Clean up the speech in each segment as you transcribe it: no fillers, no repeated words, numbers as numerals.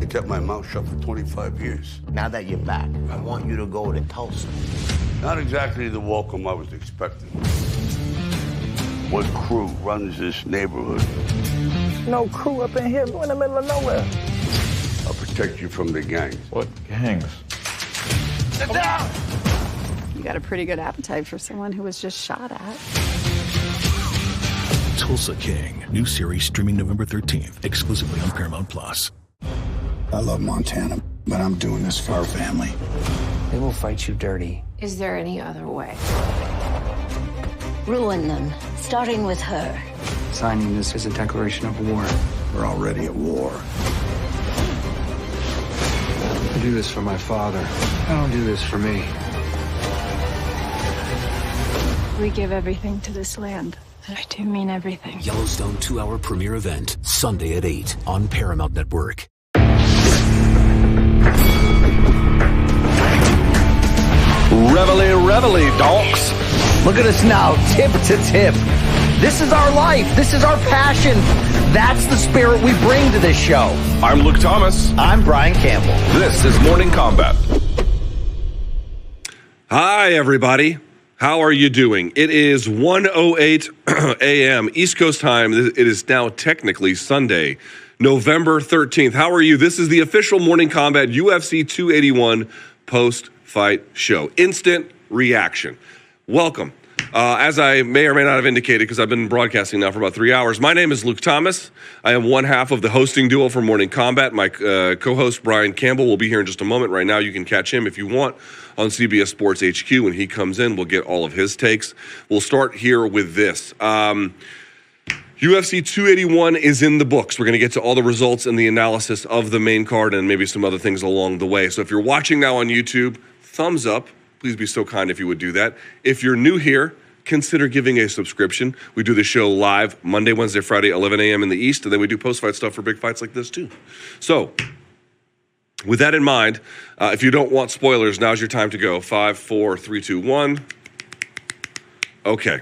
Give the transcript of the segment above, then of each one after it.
I kept my mouth shut for 25 years. Now that you're back, I want you to go to Tulsa. Not exactly the welcome I was expecting. What crew runs this neighborhood? No crew up in here. We're in the middle of nowhere. I'll protect you from the gangs. What gangs? Sit down! You got a pretty good appetite for someone who was just shot at. Tulsa King. New series streaming November 13th, exclusively on Paramount Plus. I love Montana, but I'm doing this for our family. They will fight you dirty. Is there any other way? Ruin them, starting with her. Signing this is a declaration of war. We're already at war. I do this for my father. I don't do this for me. We give everything to this land. And I do mean everything. Yellowstone 2-hour premiere event, Sunday at 8 on Paramount Network. Reveille, reveille, donks. Look at us now, tip to tip. This is our life. This is our passion. That's the spirit we bring to this show. I'm Luke Thomas. I'm Brian Campbell. This is Morning Kombat. Hi, everybody. How are you doing? It is 1:08 a.m. East Coast time. It is now technically Sunday, November 13th. How are you? This is the official Morning Kombat UFC 281 post-fight show. Instant reaction. Welcome. As I may or may not have indicated, because I've been broadcasting now for about 3 hours, my name is Luke Thomas. I am one half of the hosting duo for Morning Kombat. My co-host, Brian Campbell, will be here in just a moment. Right now, you can catch him if you want on CBS Sports HQ. When he comes in, we'll get all of his takes. We'll start here with this. UFC 281 is in the books. We're going to get to all the results and the analysis of the main card and maybe some other things along the way. So if you're watching now on YouTube, thumbs up. Please be so kind if you would do that. If you're new here, consider giving a subscription. We do the show live Monday, Wednesday, Friday, 11 a.m. in the East, and then we do post-fight stuff for big fights like this too. So with that in mind, if you don't want spoilers, now's your time to go. 5, 4, 3, 2, 1. Okay,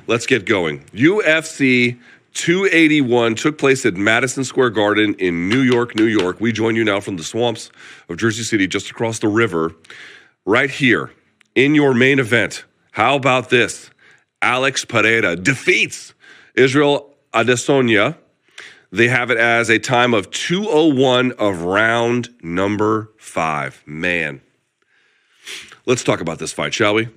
let's get going. UFC 281 took place at Madison Square Garden in New York, New York. We join you now from the swamps of Jersey City, just across the river, right here in your main event. How about this? Alex Pereira defeats Israel Adesanya. They have it as a time of 2:01 of round number 5. Man, let's talk about this fight, shall we?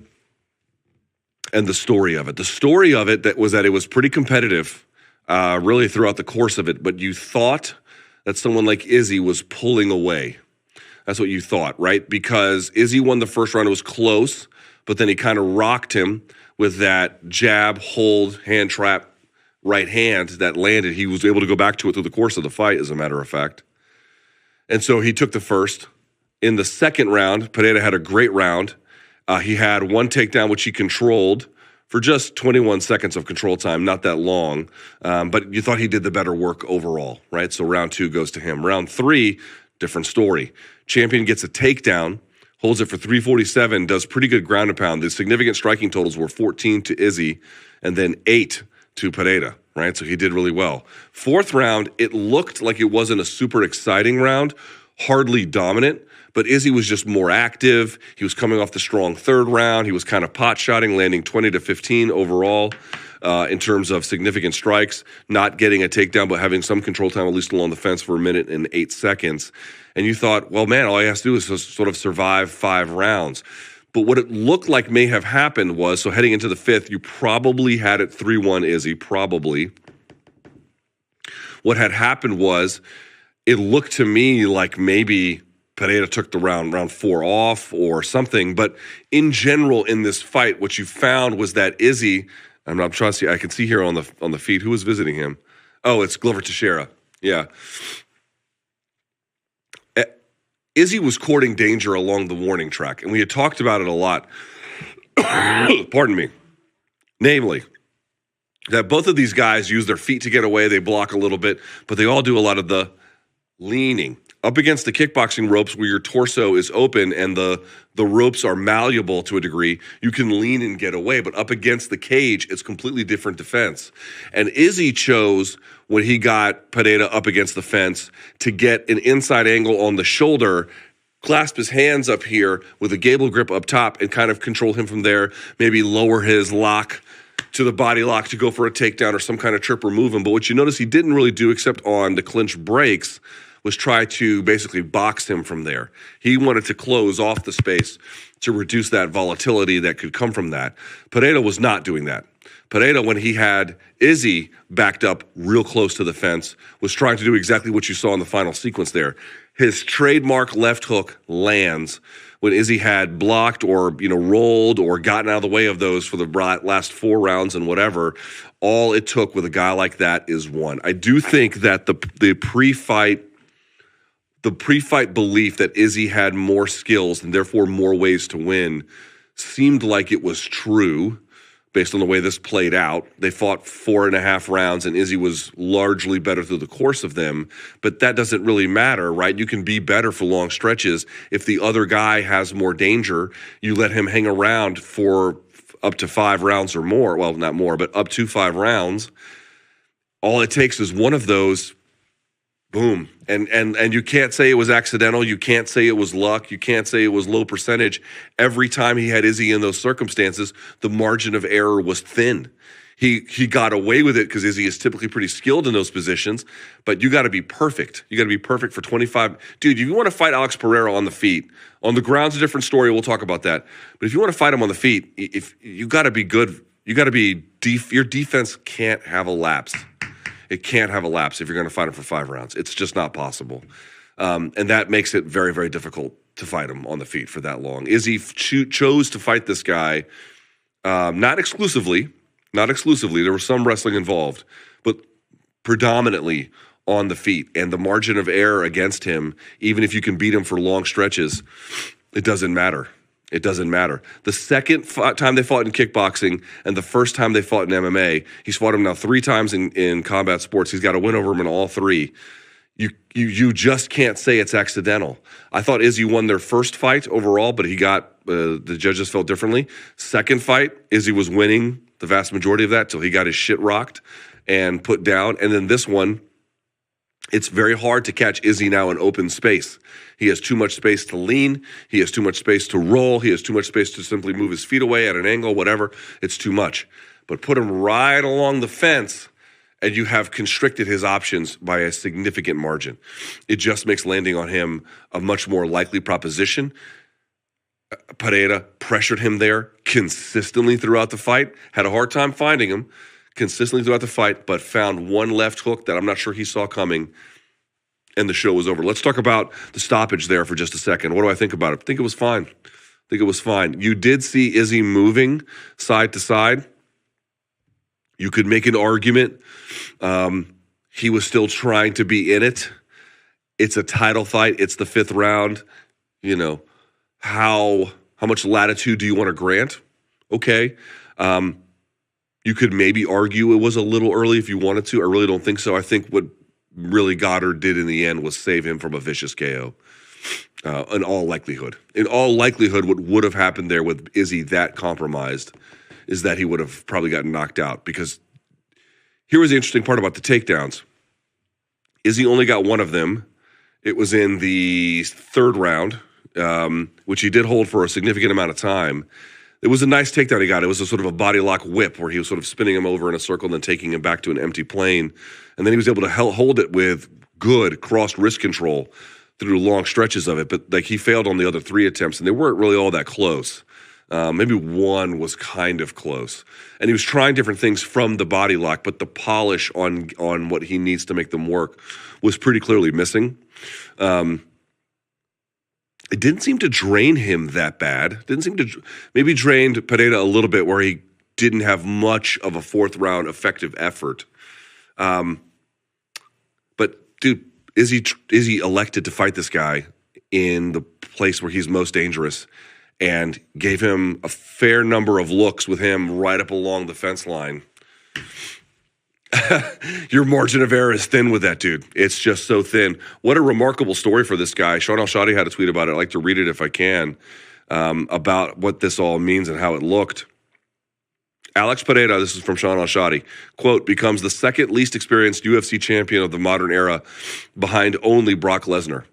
And the story of it. The story of it was that it was pretty competitive, really throughout the course of it. But you thought that someone like Izzy was pulling away. That's what you thought, right? Because Izzy won the first round. It was close, but then he kind of rocked him with that jab, hold, hand trap, right hand that landed. He was able to go back to it through the course of the fight, as a matter of fact. And so he took the first. In the second round, Pereira had a great round. He had one takedown, which he controlled for just 21 seconds of control time, not that long. But you thought he did the better work overall, right? So round 2 goes to him. Round 3, different story. Champion gets a takedown, holds it for 347, does pretty good ground and pound. The significant striking totals were 14 to Izzy and then 8 to Pereira, right? So he did really well. Fourth round, it looked like it wasn't a super exciting round, hardly dominant, but Izzy was just more active. He was coming off the strong third round. He was kind of pot-shotting, landing 20 to 15 overall in terms of significant strikes, not getting a takedown, but having some control time, at least along the fence, for 1 minute and 8 seconds. And you thought, well, man, all he has to do is just sort of survive 5 rounds. But what it looked like may have happened was, so heading into the 5th, you probably had it 3-1, Izzy, probably. What had happened was, it looked to me like maybe Pereira took the round 4 off or something. But in general, in this fight, what you found was that Izzy, I'm trying to see, I can see here on the feed, who was visiting him? Oh, it's Glover Teixeira. Yeah. Izzy was courting danger along the warning track, and we had talked about it a lot. Pardon me. Namely, that both of these guys use their feet to get away. They block a little bit, but they all do a lot of the leaning, Up against the kickboxing ropes where your torso is open and the ropes are malleable to a degree, you can lean and get away. But up against the cage, it's completely different defense. And Izzy chose, when he got Pereira up against the fence, to get an inside angle on the shoulder, clasp his hands up here with a gable grip up top and kind of control him from there, maybe lower his lock to the body lock to go for a takedown or some kind of trip or move him. But what you notice he didn't really do, except on the clinch breaks, was try to basically box him from there. He wanted to close off the space to reduce that volatility that could come from that. Pereira was not doing that. Pereira, when he had Izzy backed up real close to the fence, was trying to do exactly what you saw in the final sequence there. His trademark left hook lands when Izzy had blocked or rolled or gotten out of the way of those for the last 4 rounds and whatever. All it took with a guy like that is one. I do think that the pre-fight belief that Izzy had more skills and therefore more ways to win seemed like it was true based on the way this played out. They fought 4.5 rounds and Izzy was largely better through the course of them, but that doesn't really matter, right? You can be better for long stretches. If the other guy has more danger, you let him hang around for up to 5 rounds or more. Well, not more, but up to 5 rounds. All it takes is one of those. Boom. And you can't say it was accidental. You can't say it was luck. You can't say it was low percentage. Every time he had Izzy in those circumstances, the margin of error was thin. He got away with it because Izzy is typically pretty skilled in those positions, but you got to be perfect. You got to be perfect for 25. Dude, if you want to fight Alex Pereira on the feet, on the ground's a different story. We'll talk about that. But if you want to fight him on the feet, if you got to be good, you got to be your defense can't have a lapse. It can't have a lapse if you're going to fight him for 5 rounds. It's just not possible. And that makes it very, very difficult to fight him on the feet for that long. Izzy chose to fight this guy, not exclusively. There was some wrestling involved, but predominantly on the feet. And the margin of error against him, even if you can beat him for long stretches, it doesn't matter. It doesn't matter. The second time they fought in kickboxing and the first time they fought in MMA, he's fought him now 3 times in combat sports. He's got a win over him in all 3. You just can't say it's accidental. I thought Izzy won their first fight overall, but he got the judges felt differently. Second fight, Izzy was winning the vast majority of that till he got his shit rocked and put down. And then this one, it's very hard to catch Izzy now in open space. He has too much space to lean. He has too much space to roll. He has too much space to simply move his feet away at an angle, whatever. It's too much. But put him right along the fence, and you have constricted his options by a significant margin. It just makes landing on him a much more likely proposition. Pereira pressured him there consistently throughout the fight, had a hard time finding him consistently throughout the fight, but found one left hook that I'm not sure he saw coming, and the show was over. Let's talk about the stoppage there for just a second. What do I think about it? I think it was fine. You did see Izzy moving side to side. You could make an argument. He was still trying to be in it. It's a title fight. It's the 5th round. How much latitude do you want to grant? Okay. You could maybe argue it was a little early if you wanted to. I really don't think so. I think what really Goddard did in the end was save him from a vicious KO. In all likelihood. What would have happened there with Izzy that compromised is that he would have probably gotten knocked out. Because here was the interesting part about the takedowns. Izzy only got one of them. It was in the 3rd round, which he did hold for a significant amount of time. It was a nice takedown he got. It was a sort of a body lock whip where he was sort of spinning him over in a circle and then taking him back to an empty plane. And then he was able to hold it with good crossed wrist control through long stretches of it. But he failed on the other 3 attempts, and they weren't really all that close. Maybe one was kind of close. And he was trying different things from the body lock, but the polish on what he needs to make them work was pretty clearly missing. It didn't seem to drain him that bad. Maybe drained Pereira a little bit where he didn't have much of a 4th round effective effort. But dude, Izzy elected to fight this guy in the place where he's most dangerous and gave him a fair number of looks with him right up along the fence line. Your margin of error is thin with that dude. It's just so thin. What a remarkable story for this guy. Sean Al-Shadi had a tweet about it. I'd like to read it if I can, about what this all means and how it looked. Alex Pereira, this is from Sean Al-Shadi, quote, becomes the second least experienced UFC champion of the modern era behind only Brock Lesnar.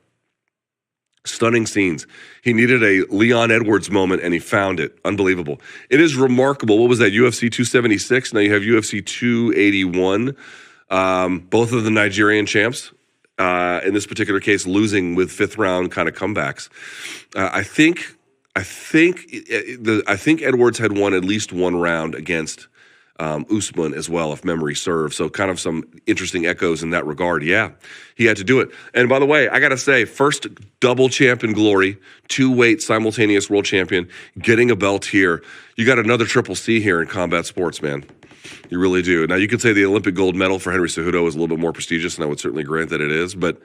Stunning scenes. He needed a Leon Edwards moment, and he found it. Unbelievable. It is remarkable. What was that, UFC 276? Now you have UFC 281. Both of the Nigerian champs, in this particular case, losing with fifth-round kind of comebacks. I think Edwards had won at least one round against Usman as well, if memory serves. So kind of some interesting echoes in that regard. Yeah, he had to do it. And by the way, I got to say, first double champ in glory, two-weight simultaneous world champion, getting a belt here. You got another triple C here in combat sports, man. You really do. Now, you could say the Olympic gold medal for Henry Cejudo is a little bit more prestigious, and I would certainly grant that it is. But,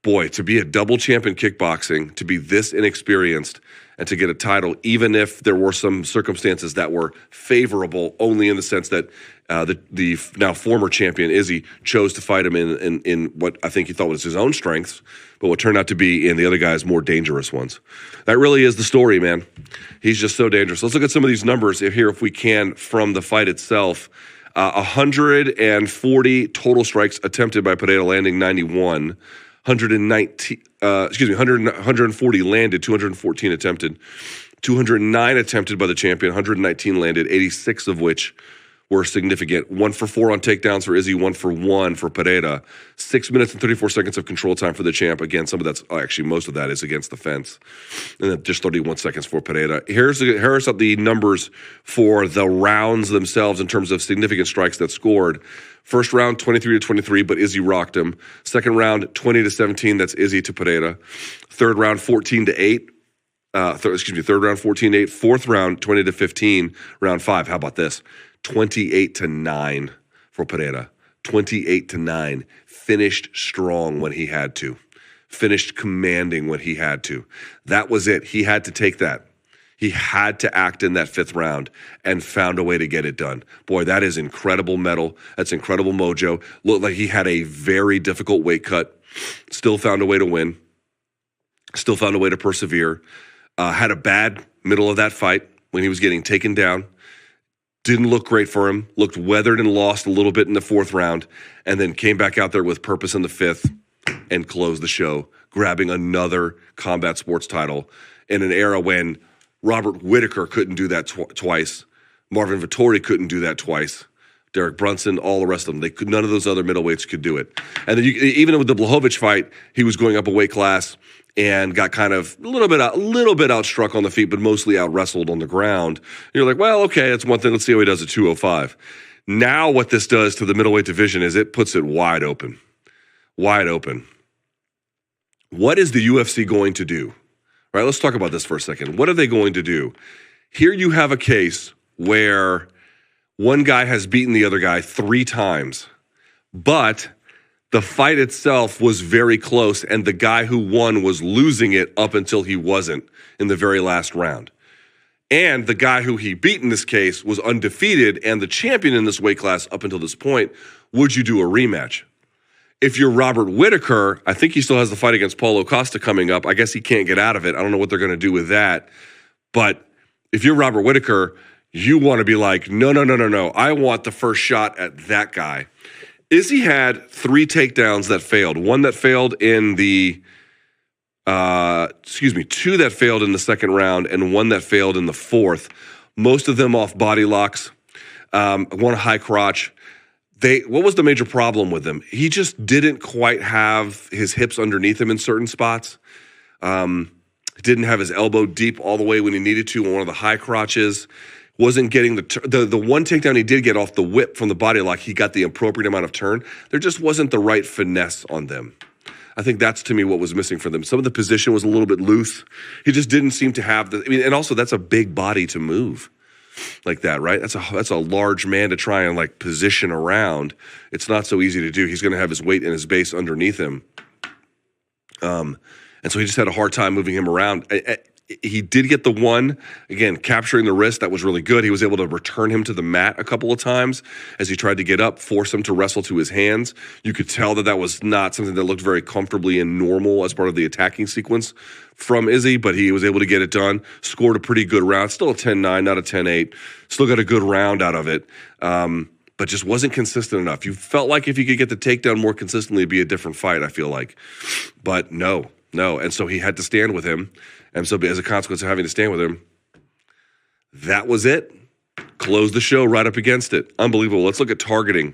boy, to be a double champ in kickboxing, to be this inexperienced, and to get a title, even if there were some circumstances that were favorable, only in the sense that the now former champion, Izzy, chose to fight him in what I think he thought was his own strengths, but what turned out to be in the other guy's more dangerous ones. That really is the story, man. He's just so dangerous. Let's look at some of these numbers here, if we can, from the fight itself. 140 total strikes attempted by Pereira, landing 91. 140 landed, 214 attempted, 209 attempted by the champion, 119 landed, 86 of which were significant. 1 for 4 on takedowns for Izzy, 1 for 1 for Pereira. 6 minutes and 34 seconds of control time for the champ. Again, most of that is against the fence. And then just 31 seconds for Pereira. Here's the numbers for the rounds themselves in terms of significant strikes that scored. First round, 23-23, but Izzy rocked him. Second round, 20-17, that's Izzy to Pereira. Third round, 14-8. Third round, 14-8. Fourth round, 20-15. Round 5, how about this? 28-9 for Pereira. 28-9. Finished strong when he had to. Finished commanding when he had to. That was it. He had to take that. He had to act in that fifth round and found a way to get it done. Boy, that is incredible mettle. That's incredible mojo. Looked like he had a very difficult weight cut. Still found a way to win. Still found a way to persevere. Had a bad middle of that fight when he was getting taken down. Didn't look great for him. Looked weathered and lost a little bit in the fourth round. And then came back out there with purpose in the fifth and closed the show, grabbing another combat sports title in an era when Robert Whittaker couldn't do that twice. Marvin Vettori couldn't do that twice. Derek Brunson, all the rest of them. None of those other middleweights could do it. And then even with the Blachowicz fight, he was going up a weight class and got kind of a little bit outstruck on the feet, but mostly out-wrestled on the ground. You're like, well, okay, that's one thing. Let's see how he does at 205. Now what this does to the middleweight division is it puts it wide open. Wide open. What is the UFC going to do? All right, let's talk about this for a second. What are they going to do? Here you have a case where one guy has beaten the other guy 3 times, but the fight itself was very close, and the guy who won was losing it up until he wasn't in the very last round. And the guy who he beat in this case was undefeated and the champion in this weight class up until this point. Would you do a rematch? If you're Robert Whittaker, I think he still has the fight against Paulo Costa coming up. I guess he can't get out of it. I don't know what they're going to do with that. But if you're Robert Whittaker, you want to be like, no. I want the first shot at that guy. Izzy had 3 takedowns that failed. One that failed in the, 2 that failed in the second round and 1 that failed in the fourth. Most of them off body locks. One high crotch. What was the major problem with him? He just didn't quite have his hips underneath him in certain spots. Didn't have his elbow deep all the way when he needed to on one of the high crotches. Wasn't getting the one takedown he did get off the whip from the body lock. He got the appropriate amount of turn. There just wasn't the right finesse on them. I think that's, to me, what was missing for them. Some of the position was a little bit loose. He just didn't seem to have and also that's a big body to move like that, right? That's a large man to try and like position around. It's not so easy to do. He's going to have his weight and his base underneath him. And so he just had a hard time moving him around. he did get the one, again, capturing the wrist. That was really good. He was able to return him to the mat a couple of times as he tried to get up, force him to wrestle to his hands. You could tell that that was not something that looked very comfortably and normal as part of the attacking sequence from Izzy, but he was able to get it done. Scored a pretty good round. Still a 10-9, not a 10-8. Still got a good round out of it, but just wasn't consistent enough. You felt like if you could get the takedown more consistently, it'd be a different fight, I feel like. But no. And so he had to stand with him. And so as a consequence of having to stand with him, that was it. Close the show right up against it. Unbelievable. Let's look at targeting,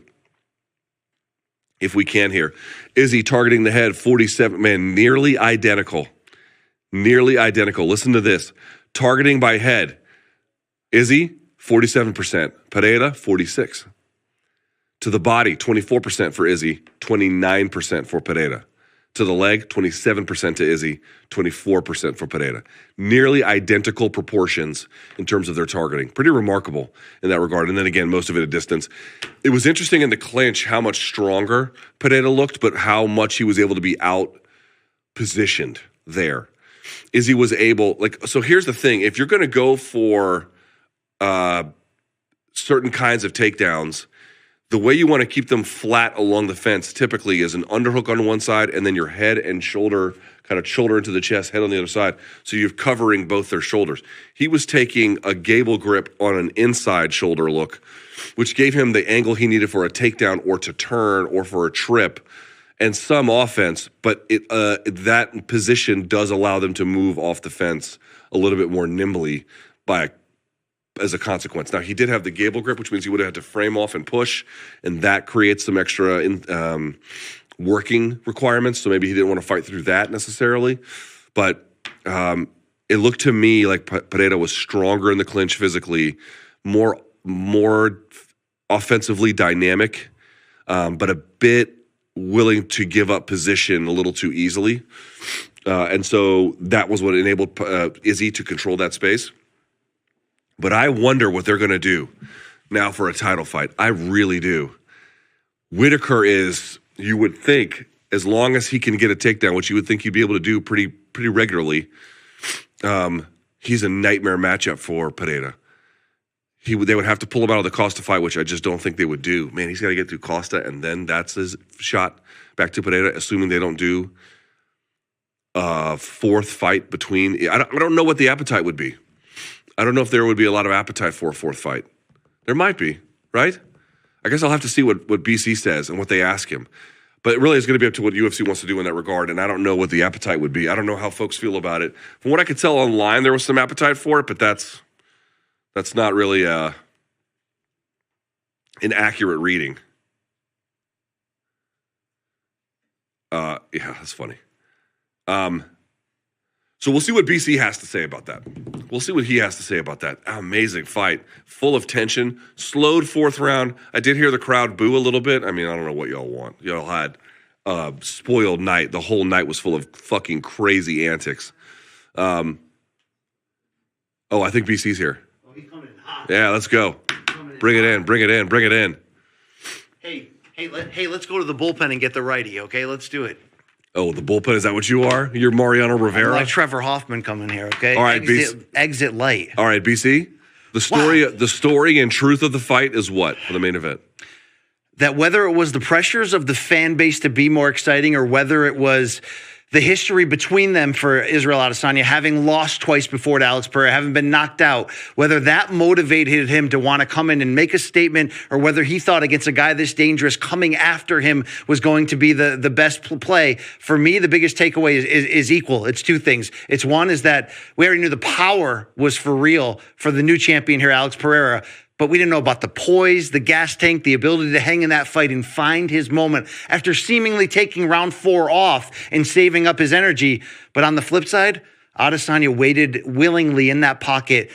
if we can here. Izzy targeting the head, 47. Man, nearly identical. Nearly identical. Listen to this. Targeting by head. Izzy, 47%. Pereira, 46%. To the body, 24% for Izzy, 29% for Pereira. To the leg, 27% to Izzy, 24% for Pereira. Nearly identical proportions in terms of their targeting. Pretty remarkable in that regard. And then again, most of it at distance. It was interesting in the clinch how much stronger Pereira looked, but how much he was able to be out positioned there. Izzy was able, so here's the thing. If you're going to go for certain kinds of takedowns, the way you want to keep them flat along the fence typically is an underhook on one side and then your head and shoulder, kind of shoulder into the chest, head on the other side. So you're covering both their shoulders. He was taking a gable grip on an inside shoulder look, which gave him the angle he needed for a takedown or to turn or for a trip and some offense. But that position does allow them to move off the fence a little bit more nimbly as a consequence. Now, he did have the gable grip, which means he would have had to frame off and push, and that creates some extra working requirements, so maybe he didn't want to fight through that necessarily. But it looked to me like Pereira was stronger in the clinch physically, more offensively dynamic, but a bit willing to give up position a little too easily. And so that was what enabled Izzy to control that space. But I wonder what they're going to do now for a title fight. I really do. Whitaker is, you would think, as long as he can get a takedown, which you would think he'd be able to do pretty regularly, he's a nightmare matchup for Pereira. They would have to pull him out of the Costa fight, which I just don't think they would do. Man, he's got to get through Costa, and then that's his shot back to Pereira, assuming they don't do a fourth fight between. I don't know what the appetite would be. I don't know if there would be a lot of appetite for a fourth fight. There might be, right? I guess I'll have to see what BC says and what they ask him. But it really is going to be up to what UFC wants to do in that regard, and I don't know what the appetite would be. I don't know how folks feel about it. From what I could tell online, there was some appetite for it, but that's not really an accurate reading. Yeah, that's funny. So we'll see what BC has to say about that. We'll see what he has to say about that. Amazing fight. Full of tension. Slowed fourth round. I did hear the crowd boo a little bit. I mean, I don't know what y'all want. Y'all had a spoiled night. The whole night was full of fucking crazy antics. I think BC's here. Oh, he's coming in hot. Yeah, let's go. Bring it in. Hey, let's go to the bullpen and get the righty, okay? Let's do it. Oh, the bullpen, is that what you are? You're Mariano Rivera? I'm like Trevor Hoffman coming here, okay? All right, BC. Exit light. All right, BC. The story and truth of the fight is what for the main event? That whether it was the pressures of the fan base to be more exciting or whether it was the history between them for Israel Adesanya, having lost twice before to Alex Pereira, having been knocked out, whether that motivated him to want to come in and make a statement or whether he thought against a guy this dangerous coming after him was going to be the best play. For me, the biggest takeaway is equal. It's two things. It's one is that we already knew the power was for real for the new champion here, Alex Pereira. But we didn't know about the poise, the gas tank, the ability to hang in that fight and find his moment after seemingly taking round 4 off and saving up his energy. But on the flip side, Adesanya waited willingly in that pocket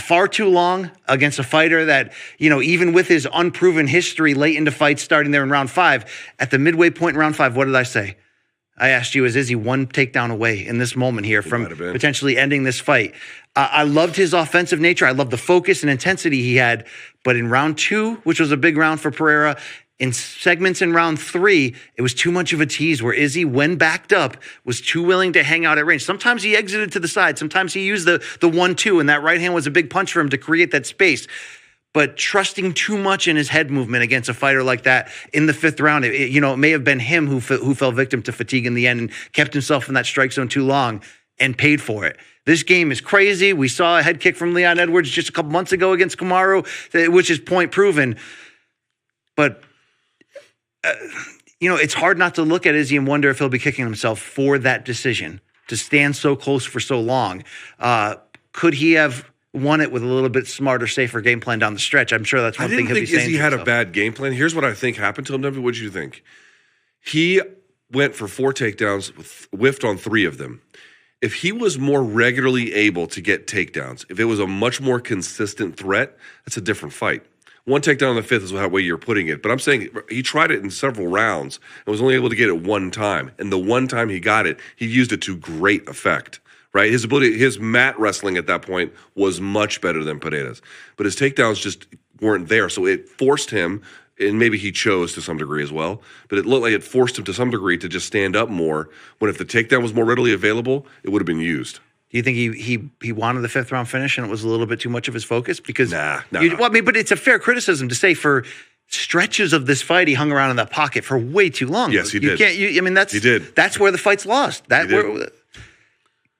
far too long against a fighter that, even with his unproven history late into fights starting there in round 5, at the midway point in round 5, what did I say? I asked you, is he one takedown away in this moment here from potentially ending this fight? I loved his offensive nature. I loved the focus and intensity he had. But in round 2, which was a big round for Pereira, in segments in round 3, it was too much of a tease where Izzy, when backed up, was too willing to hang out at range. Sometimes he exited to the side. Sometimes he used the 1-2, and that right hand was a big punch for him to create that space. But trusting too much in his head movement against a fighter like that in the 5th round, it may have been him who fell victim to fatigue in the end and kept himself in that strike zone too long and paid for it. This game is crazy. We saw a head kick from Leon Edwards just a couple months ago against Kamaru, which is point proven. But it's hard not to look at Izzy and wonder if he'll be kicking himself for that decision to stand so close for so long. Could he have won it with a little bit smarter, safer game plan down the stretch? I'm sure that's one thing he'll be saying. Izzy had a bad game plan. Here's what I think happened to him, Debbie. What did you think? He went for 4 takedowns, whiffed on 3 of them. If he was more regularly able to get takedowns, if it was a much more consistent threat, that's a different fight. 1 takedown in the 5th is the way you're putting it. But I'm saying he tried it in several rounds and was only able to get it 1 time. And the 1 time he got it, he used it to great effect, right? His mat wrestling at that point was much better than Pereira's. But his takedowns just weren't there. So it forced him, and maybe he chose to some degree as well, but it looked like it forced him to some degree to just stand up more, when if the takedown was more readily available, it would have been used. Do you think he wanted the 5th round finish and it was a little bit too much of his focus? Because Nah. but it's a fair criticism to say for stretches of this fight he hung around in that pocket for way too long. Yes, he did. He did. That's where the fight's lost.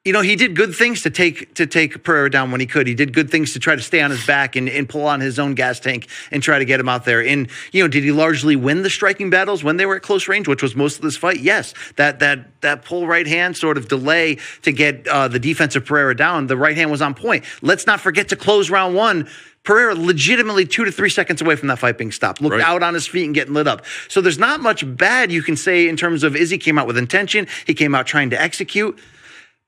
He did good things to take Pereira down when he could. He did good things to try to stay on his back and pull on his own gas tank and try to get him out there. And, did he largely win the striking battles when they were at close range, which was most of this fight? Yes. That pull right hand sort of delay to get the defensive Pereira down, the right hand was on point. Let's not forget to close round 1. Pereira legitimately 2 to 3 seconds away from that fight being stopped. Looked out on his feet and getting lit up. So there's not much bad you can say in terms of Izzy came out with intention. He came out trying to execute.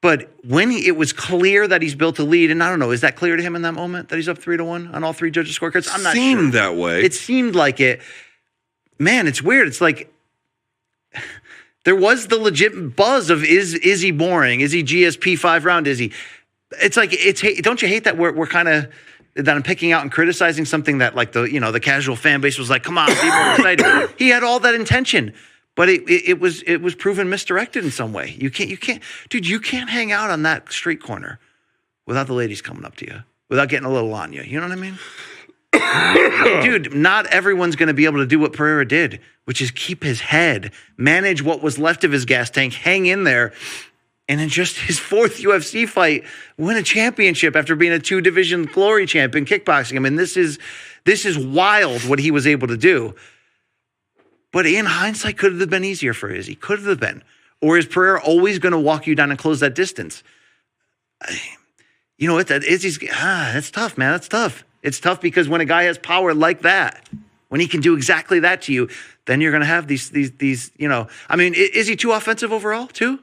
But when it was clear that he's built a lead, and I don't know, is that clear to him in that moment that he's up 3-1 on all 3 judges' scorecards? I'm not sure. Seemed that way. It seemed like it. Man, it's weird. It's like there was the legit buzz of is Izzy boring? Is he GSP 5-round Izzy? It's like don't you hate that we're kind of that I'm picking out and criticizing something that like the casual fan base was like, come on, be more excited. He had all that intention. But it was proven misdirected in some way. You can't hang out on that street corner without the ladies coming up to you, without getting a little on you. You know what I mean? Dude, not everyone's going to be able to do what Pereira did, which is keep his head, manage what was left of his gas tank, hang in there, and in just his 4th UFC fight, win a championship after being a 2-division glory champ in kickboxing. I mean, this is wild what he was able to do. But in hindsight, could it have been easier for Izzy? Could it have been? Or is Pereira always going to walk you down and close that distance? Izzy's, that's tough, man. That's tough. It's tough because when a guy has power like that, when he can do exactly that to you, then you're going to have these. I mean, is he too offensive overall, too?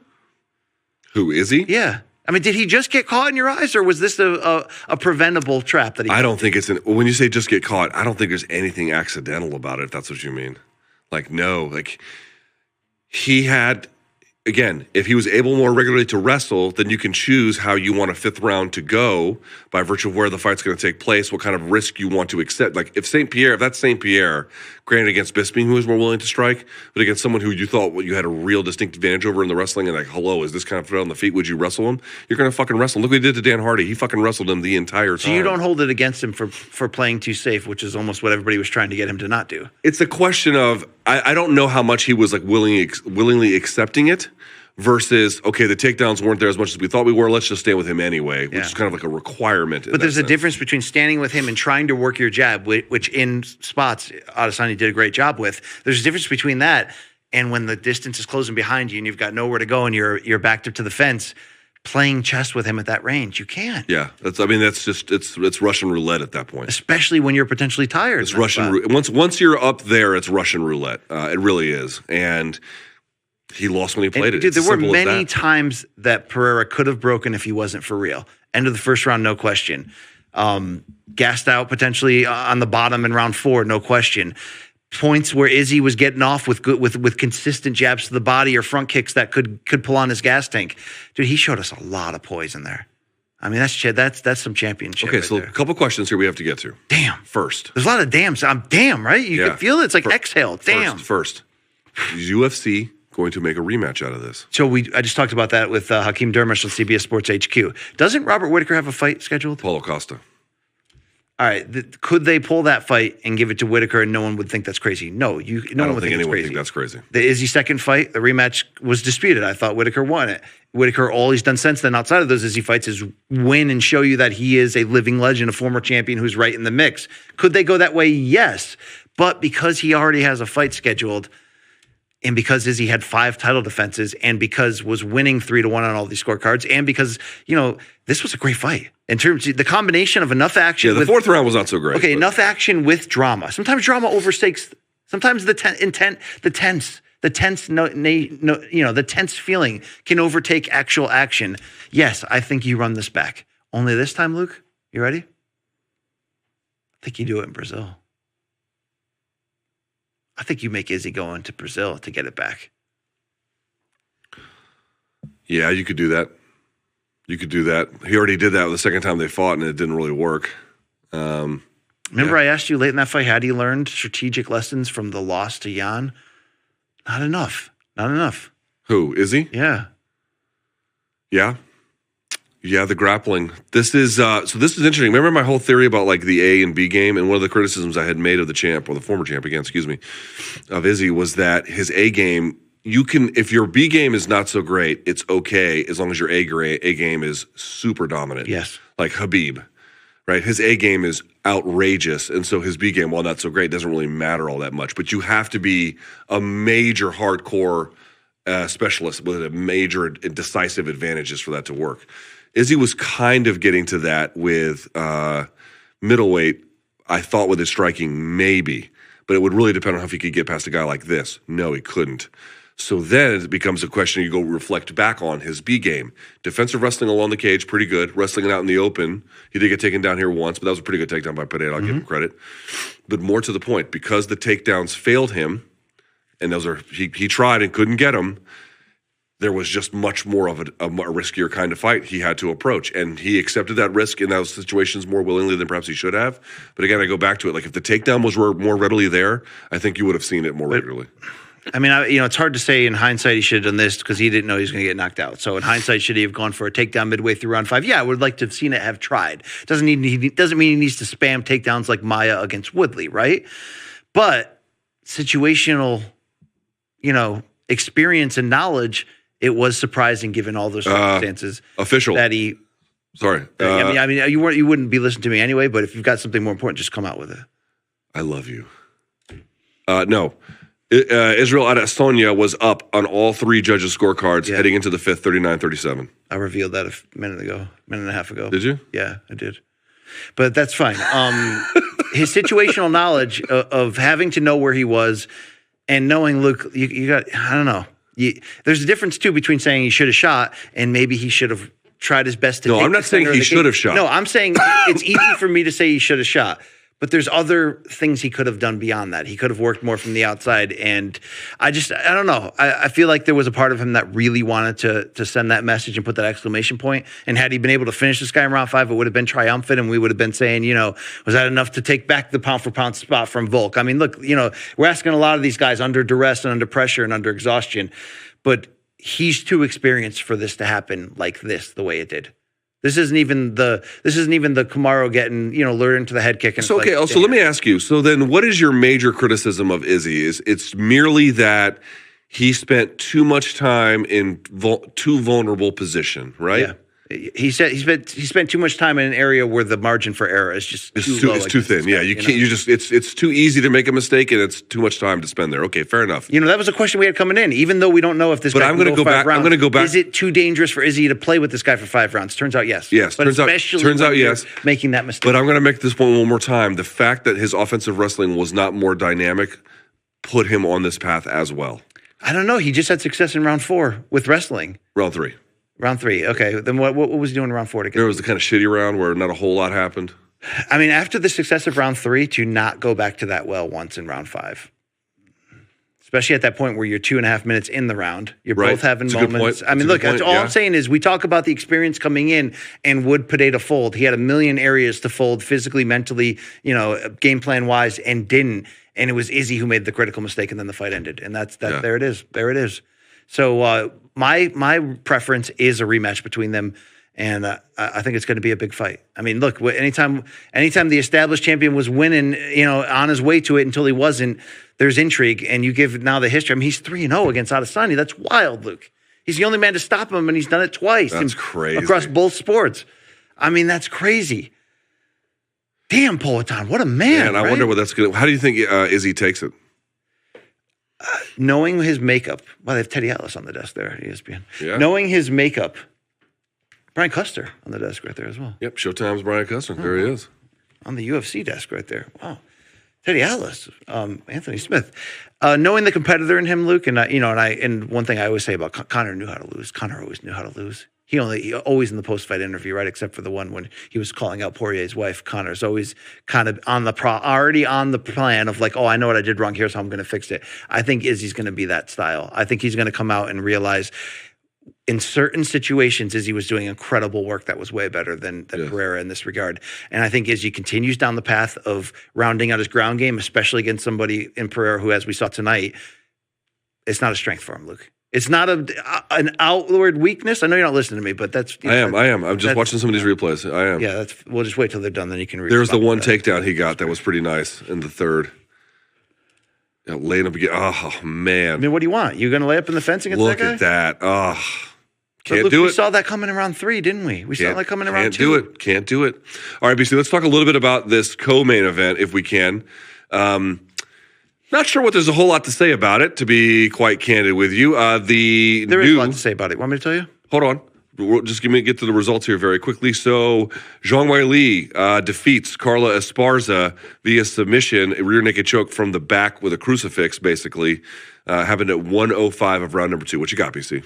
Who, is he? Yeah. I mean, did he just get caught in your eyes, or was this a preventable trap that he? I don't think it's when you say just get caught, I don't think there's anything accidental about it, if that's what you mean. He had, again, if he was able more regularly to wrestle, then you can choose how you want a 5th round to go by virtue of where the fight's going to take place, what kind of risk you want to accept. Like if that's St. Pierre, granted against Bisping, who was more willing to strike, but against someone who you thought you had a real distinct advantage over in the wrestling and hello, is this kind of threat on the feet? Would you wrestle him? You're going to fucking wrestle him. Look what he did to Dan Hardy. He fucking wrestled him the entire time. So you don't hold it against him for playing too safe, which is almost what everybody was trying to get him to not do. It's a question of, I don't know how much he was willingly accepting it. Versus, okay, the takedowns weren't there as much as we thought we were. Let's just stand with him anyway, which is kind of like a requirement. But there's a difference between standing with him and trying to work your jab, which in spots Adesanya did a great job with. There's a difference between that and when the distance is closing behind you and you've got nowhere to go and you're backed up to the fence, playing chess with him at that range. You can't. Yeah, that's just it's Russian roulette at that point. Especially when you're potentially tired. It's Russian roulette. Once you're up there, it's Russian roulette. It really is, and. He lost when he played it. Dude, there were many times that Pereira could have broken if he wasn't for real. End of the 1st round, no question. Gassed out potentially on the bottom in round 4, no question. Points where Izzy was getting off with consistent jabs to the body or front kicks that could pull on his gas tank. Dude, he showed us a lot of poise in there. I mean, that's some championship. Okay, right so there. a couple questions here we have to get to. Damn. First. There's a lot of dams. Damn, right? You can feel it. It's like exhale. Damn. First. Is UFC going to make a rematch out of this? So I just talked about that with Hakeem Dermish on CBS Sports HQ. Doesn't Robert Whittaker have a fight scheduled? Paulo Costa. All right. Could they pull that fight and give it to Whittaker and no one would think that's crazy? No, I don't think anyone would think that's crazy. The Izzy second fight, the rematch was disputed. I thought Whittaker won it. Whittaker, all he's done since then outside of those Izzy fights is win and show you that he is a living legend, a former champion who's right in the mix. Could they go that way? Yes. But because he already has a fight scheduled, and because Izzy had 5 title defenses, and because was winning 3-1 on all these scorecards, and because, this was a great fight. In terms of the combination of enough action. Yeah, the fourth round was not so great. Okay, enough action with drama. Sometimes drama overstakes, sometimes the tense feeling can overtake actual action. Yes, I think you run this back. Only this time, Luke, you ready? I think you do it in Brazil. I think you make Izzy go into Brazil to get it back. Yeah, you could do that. You could do that. He already did that the second time they fought, and it didn't really work. Remember I asked you late in that fight, had he learned strategic lessons from the loss to Jan? Not enough. Not enough. Who, Izzy? Yeah. Yeah. Yeah, the grappling. This is interesting. Remember my whole theory about like the A and B game, and one of the criticisms I had made of the champ, or the former champ again, of Izzy, was that his A game, if your B game is not so great, it's okay as long as your A game is super dominant. Yes. Like Habib, right? His A game is outrageous, and so his B game, while not so great, doesn't really matter all that much. But you have to be a major hardcore specialist with a major and decisive advantages for that to work. Izzy was kind of getting to that with middleweight, I thought, with his striking, maybe. But it would really depend on if he could get past a guy like this. No, he couldn't. So then it becomes a question you go reflect back on his B game. Defensive wrestling along the cage, pretty good. Wrestling it out in the open. He did get taken down here once, but that was a pretty good takedown by Pereira. I'll give him credit. But more to the point, because the takedowns failed him, and he tried and couldn't get them, there was just much more of a riskier kind of fight he had to approach. And he accepted that risk in those situations more willingly than perhaps he should have. But again, I go back to it. Like, if the takedown was more readily there, I think you would have seen it more regularly. I mean, it's hard to say in hindsight he should have done this because he didn't know he was going to get knocked out. So in hindsight, should he have gone for a takedown midway through round 5? Yeah, I would like to have seen it have tried. Doesn't mean he needs to spam takedowns like Maya against Woodley, right? But situational, experience and knowledge, it was surprising given all those circumstances. Official. That he. Sorry. I mean, you wouldn't be listening to me anyway. But if you've got something more important, just come out with it. I love you. No. Israel Adesanya was up on all 3 judges' scorecards heading into the 5th, 39-37. I revealed that a minute and a half ago. Did you? Yeah, I did. But that's fine. His situational knowledge of having to know where he was and knowing, Luke, you got, I don't know. There's a difference, too, between saying he should have shot and maybe he should have tried his best to take I'm not saying he should have shot. No, I'm saying it's easy for me to say he should have shot. But there's other things he could have done beyond that. He could have worked more from the outside. And I don't know. I feel like there was a part of him that really wanted to send that message and put that exclamation point. And had he been able to finish this guy in round 5, it would have been triumphant. And we would have been saying, was that enough to take back the pound for pound spot from Volk? I mean, look, we're asking a lot of these guys under duress and under pressure and under exhaustion. But he's too experienced for this to happen like this, the way it did. This isn't even the Kamaru getting, lured into the head kick. And so, okay, so let me ask you. So then what is your major criticism of Izzy? It's merely that he spent too much time in too vulnerable position, right? Yeah. He said he spent too much time in an area where the margin for error is just too low. It's too thin. Yeah, you can't. You just it's too easy to make a mistake, and it's too much time to spend there. Okay, fair enough. That was a question we had coming in. Even though we don't know if this. But I'm going to go back. I'm going to go back. Is it too dangerous for Izzy to play with this guy for 5 rounds? Turns out yes. Yes. But turns out yes. Making that mistake. But I'm going to make this point one more time. The fact that his offensive wrestling was not more dynamic put him on this path as well. I don't know. He just had success in round 4 with wrestling. Round 3. Round 3. Okay. Then what was he doing in round 4 to get? There was the kind of shitty round where not a whole lot happened. I mean, after the success of round 3, to not go back to that well once in round 5. especially at that point where you're 2.5 minutes in the round. You're Right. both having That's a good moments. point. I mean, That's a look, good all point, I'm saying is we talk about the experience coming in and would Pineda fold. He had a million areas to fold physically, mentally, game plan wise, and didn't. And it was Izzy who made the critical mistake, and then the fight ended. And that's that. Yeah. There it is. There it is. So my preference is a rematch between them. And I think it's going to be a big fight. I mean, look, anytime the established champion was winning, on his way to it until he wasn't, there's intrigue. And you give now the history. I mean, he's 3-0 against Adesanya. That's wild, Luke. He's the only man to stop him, and he's done it twice. That's crazy. Across both sports. I mean, that's crazy. Damn, Poatan, what a man. And I right? wonder what that's going to, how do you think Izzy takes it? Knowing his makeup. Well, they have Teddy Atlas on the desk there at ESPN. Yeah. Knowing his makeup. Brian Custer on the desk right there as well. Yep, Showtime's Brian Custer. There he is. On the UFC desk right there. Wow. Teddy Atlas, Anthony Smith. Knowing the competitor in him, Luke, and one thing I always say about Conor knew how to lose. Conor always knew how to lose. He always in the post-fight interview, right, except for the one when he was calling out Poirier's wife. Conor's always kind of already on the plan of like, oh, I know what I did wrong. Here's how I'm going to fix it. I think Izzy's going to be that style. I think he's going to come out and realize in certain situations, Izzy was doing incredible work that was way better than Pereira in this regard. And I think Izzy continues down the path of rounding out his ground game, especially against somebody in Pereira who, as we saw tonight, it's not a strength for him, Luke. It's not an outward weakness. I know you're not listening to me, but that's... I am. I'm just watching some of these replays. I am. Yeah, we'll just wait till they're done, then you can read. There's the one takedown he got that was pretty nice in the third. Yeah, laying up again. Oh, man. I mean, what do you want? You're going to lay up in the fence against Look that guy? at that. Oh, can't Luke, do it. We saw that coming in round 3, didn't we? We saw that coming in round 2. Can't do it. All right, BC, let's talk a little bit about this co-main event, if we can. Not sure what there's a whole lot to say about it, to be quite candid with you. There is a lot to say about it. Want me to tell you? Hold on. Just get to the results here very quickly. So, Zhang Weili defeats Carla Esparza via submission, a rear naked choke from the back with a crucifix, basically. Happened at 105 of round number 2. What you got, BC?